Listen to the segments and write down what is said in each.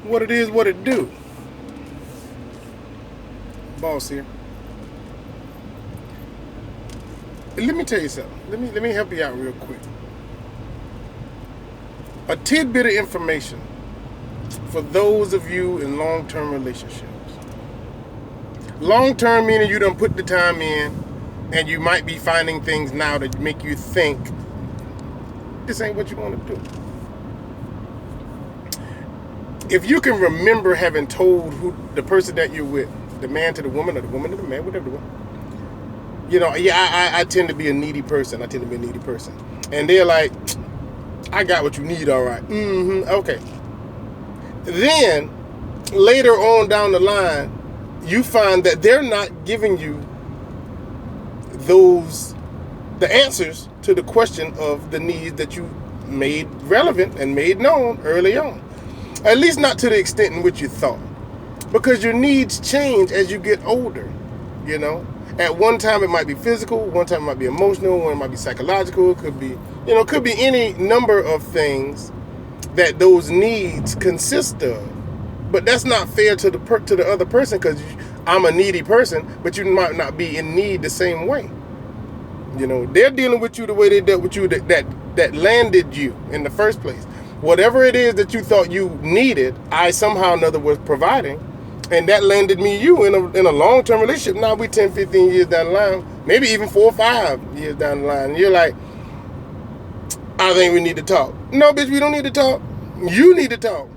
What it is, what it do. Boss here. Let me tell you something. Let me help you out real quick. A tidbit of information for those of you in long-term relationships. Long-term meaning you done put the time in, and you might be finding things now that make you think this ain't what you want to do. If you can remember having told who the person that you're with, the man to the woman or the woman to the man, whatever the one, yeah, I tend to be a needy person. And they're like, I got what you need, all right. Okay. Then, later on down the line, you find that they're not giving you the answers to the question of the needs that you made relevant and made known early on. At least not to the extent in which you thought. Because your needs change as you get older, At one time it might be physical, one time it might be emotional, one might be psychological, it could be any number of things that those needs consist of. But that's not fair to the other person, because I'm a needy person, but you might not be in need the same way. They're dealing with you the way they dealt with you that landed you in the first place. Whatever it is that you thought you needed, I somehow or another was providing. And that landed me you in a long-term relationship. Now we 10, 15 years down the line, maybe even 4 or 5 years down the line. And you're like, I think we need to talk. No, bitch, we don't need to talk. You need to talk.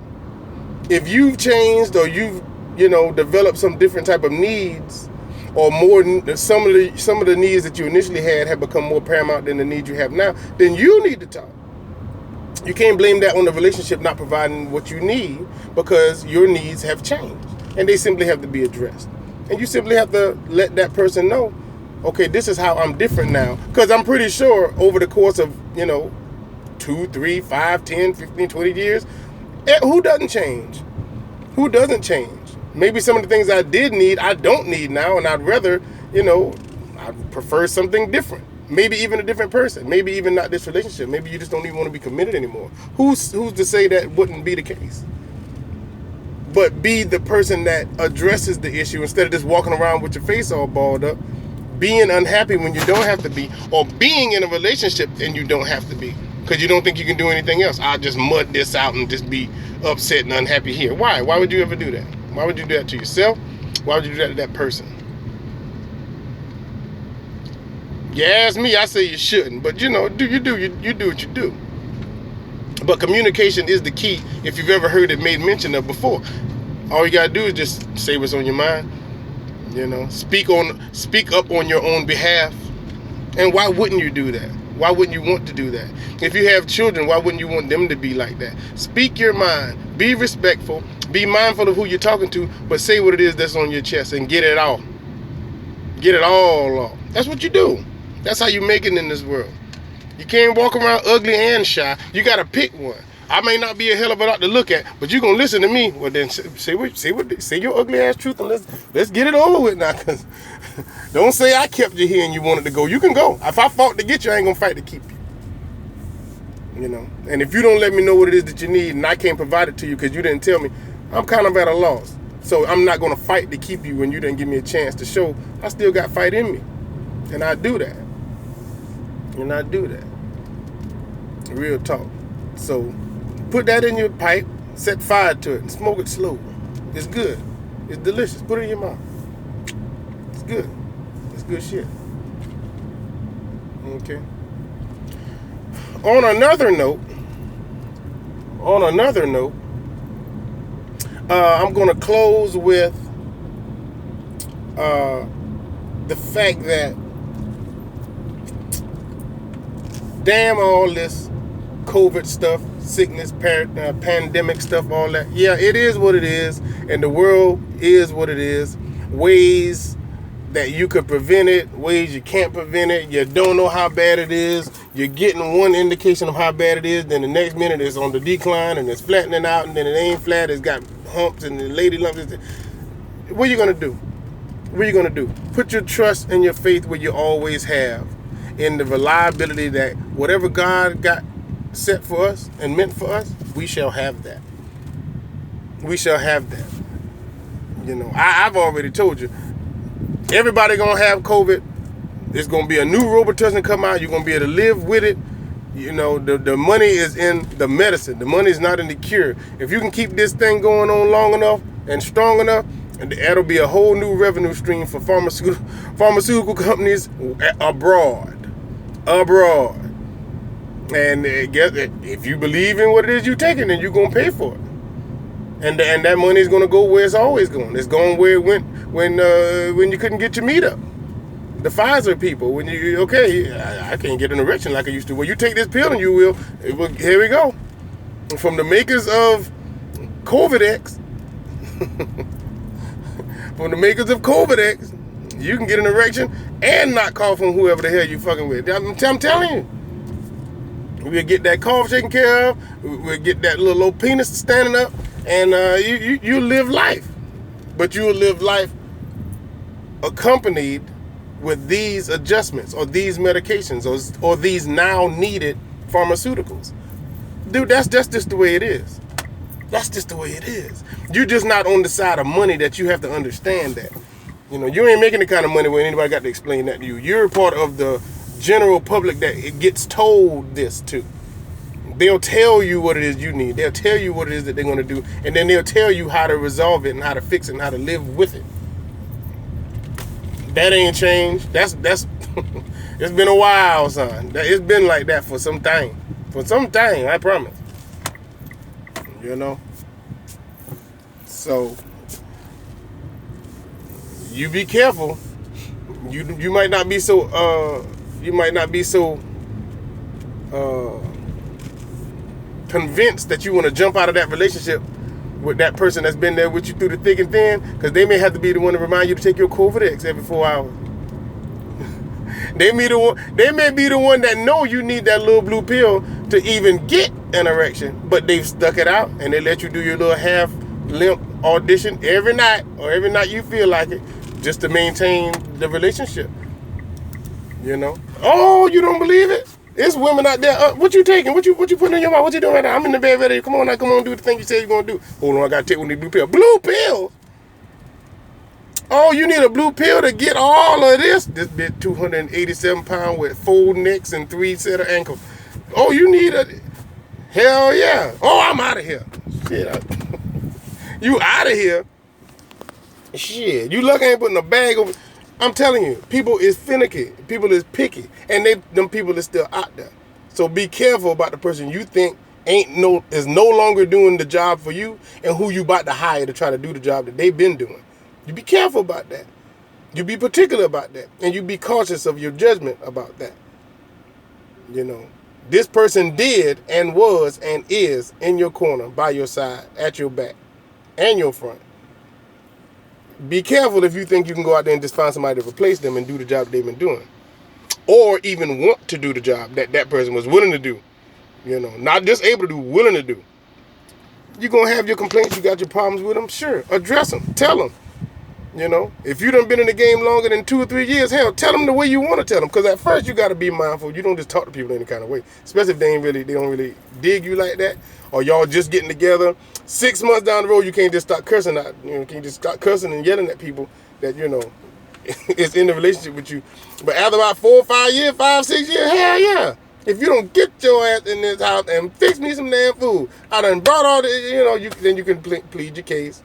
If you've changed or you've, developed some different type of needs, or more, some of the needs that you initially had have become more paramount than the needs you have now, then you need to talk. You can't blame that on the relationship not providing what you need, because your needs have changed. And they simply have to be addressed. And you simply have to let that person know, okay, this is how I'm different now. Because I'm pretty sure over the course of, 2, 3, 5, 10, 15, 20 years, who doesn't change? Who doesn't change? Maybe some of the things I did need, I don't need now. And I'd rather, I'd prefer something different. Maybe even a different person. Maybe even not this relationship. Maybe you just don't even want to be committed anymore. Who's to say that wouldn't be the case? But be the person that addresses the issue instead of just walking around with your face all balled up, being unhappy when you don't have to be, or being in a relationship and you don't have to be, because you don't think you can do anything else. I'll just mud this out and just be upset and unhappy here. Why? Why would you ever do that? Why would you do that to yourself? Why would you do that to that person? You ask me, I say you shouldn't, but you do what you do. But communication is the key, if you've ever heard it made mention of before. All you gotta do is just say what's on your mind. Speak up on your own behalf. And why wouldn't you do that? Why wouldn't you want to do that? If you have children, why wouldn't you want them to be like that? Speak your mind. Be respectful. Be mindful of who you're talking to, but say what it is that's on your chest and get it all. Get it all off. That's what you do. That's how you make it in this world. You can't walk around ugly and shy. You got to pick one. I may not be a hell of a lot to look at, but you're going to listen to me. Well, then say your ugly ass truth, and let's get it over with now. Cause don't say I kept you here and you wanted to go. You can go. If I fought to get you, I ain't going to fight to keep you. And if you don't let me know what it is that you need and I can't provide it to you because you didn't tell me, I'm kind of at a loss. So I'm not going to fight to keep you when you didn't give me a chance to show I still got fight in me. And I do that. Real talk. So put that in your pipe, set fire to it, and smoke it slow. It's good. It's delicious. Put it in your mouth. It's good. It's good shit. Okay. On another note, I'm going to close with the fact that damn all this COVID stuff, sickness, pandemic stuff, all that. Yeah, it is what it is, and the world is what it is. Ways that you could prevent it, ways you can't prevent it. You don't know how bad it is. You're getting one indication of how bad it is, then the next minute it's on the decline and it's flattening out, and then it ain't flat, it's got humps and the lady lumps. What are you gonna do? Put your trust and your faith where you always have, in the reliability that whatever God got set for us and meant for us, we shall have that. we shall have that. I've already told you, everybody gonna have COVID. There's gonna be a new Robitussin come out. You're gonna be able to live with it. The money is in the medicine. The money is not in the cure. If you can keep this thing going on long enough and strong enough, and that'll be a whole new revenue stream for pharmaceutical companies abroad. And if you believe in what it is you're taking, then you're gonna pay for it. And that money is gonna go where it's always going. It's going where it went when you couldn't get your meat up. The Pfizer people, when I can't get an erection like I used to. Well, you take this pill and you will. Here we go. From the makers of COVID-X, you can get an erection and not cough on whoever the hell you fucking with. I'm telling you. We'll get that cough taken care of. We'll get that little low penis standing up, and you live life. But you will live life accompanied with these adjustments or these medications or these now needed pharmaceuticals. Dude, that's just the way it is. That's just the way it is. You're just not on the side of money that you have to understand that. You ain't making the kind of money where anybody got to explain that to you. You're part of the general public that it gets told this to. They'll tell you what it is you need. They'll tell you what it is that they're going to do, and then they'll tell you how to resolve it and how to fix it and how to live with it. That ain't changed. That's it's been a while, son. It's been like that for some time. I promise. So you be careful. You might not be so convinced that you want to jump out of that relationship with that person that's been there with you through the thick and thin, because they may have to be the one to remind you to take your COVID-X every 4 hours. They may be the one that know you need that little blue pill to even get an erection, but they've stuck it out and they let you do your little half limp audition every night you feel like it, just to maintain the relationship. Oh, you don't believe it? There's women out there. What you taking? What you putting in your mouth? What you doing right now? I'm in the bed ready. Come on, do the thing you said you're gonna do. Hold on, I gotta take one of these blue pills. Blue pills? Oh, you need a blue pill to get all of this? This bitch 287 pounds with 4 necks and 3 set of ankles. Oh, you need a... Hell yeah. Oh, I'm out of here. Shit. You out of here? Shit. You lucky I ain't putting a bag over... I'm telling you, people is finicky. People is picky. And them people is still out there. So be careful about the person you think is no longer doing the job for you and who you about to hire to try to do the job that they've been doing. You be careful about that. You be particular about that. And you be cautious of your judgment about that. This person did and was and is in your corner, by your side, at your back, and your front. Be careful if you think you can go out there and just find somebody to replace them and do the job they've been doing. Or even want to do the job that person was willing to do. Not just able to do, willing to do. You're going to have your complaints, you got your problems with them, sure. Address them, tell them. If you done been in the game longer than 2 or 3 years, hell, tell them the way you want to tell them. Because at first you got to be mindful. You don't just talk to people any kind of way. Especially if they don't really dig you like that. Or y'all just getting together. 6 months down the road, you can't just start cursing out. You can't just start cursing and yelling at people that, is in the relationship with you. But after about 4 or 5 years, 5, 6 years, hell yeah. If you don't get your ass in this house and fix me some damn food, I done brought all the, then you can plead your case.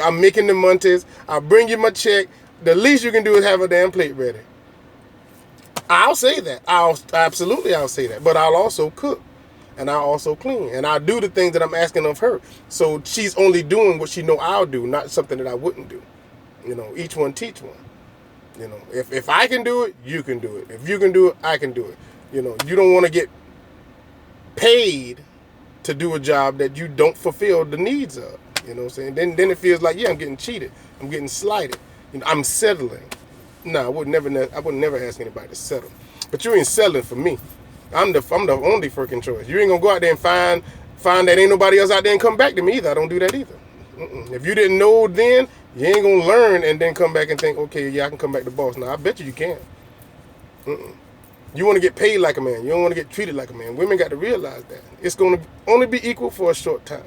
I'm making the Montes. I'll bring you my check. The least you can do is have a damn plate ready. I'll say that. I'll say that. But I'll also cook. And I'll also clean. And I'll do the things that I'm asking of her. So she's only doing what she know I'll do, not something that I wouldn't do. Each one teach one. If I can do it, you can do it. If you can do it, I can do it. You don't want to get paid to do a job that you don't fulfill the needs of. You know what I'm saying? Then it feels like, yeah, I'm getting cheated. I'm getting slighted. I'm settling. No, I would never ask anybody to settle. But you ain't settling for me. I'm the only freaking choice. You ain't gonna go out there and find that ain't nobody else out there and come back to me either. I don't do that either. If you didn't know then, you ain't gonna learn and then come back and think, okay, yeah, I can come back to boss. Now I bet you can. You want to get paid like a man. You don't want to get treated like a man. Women got to realize that. It's going to only be equal for a short time.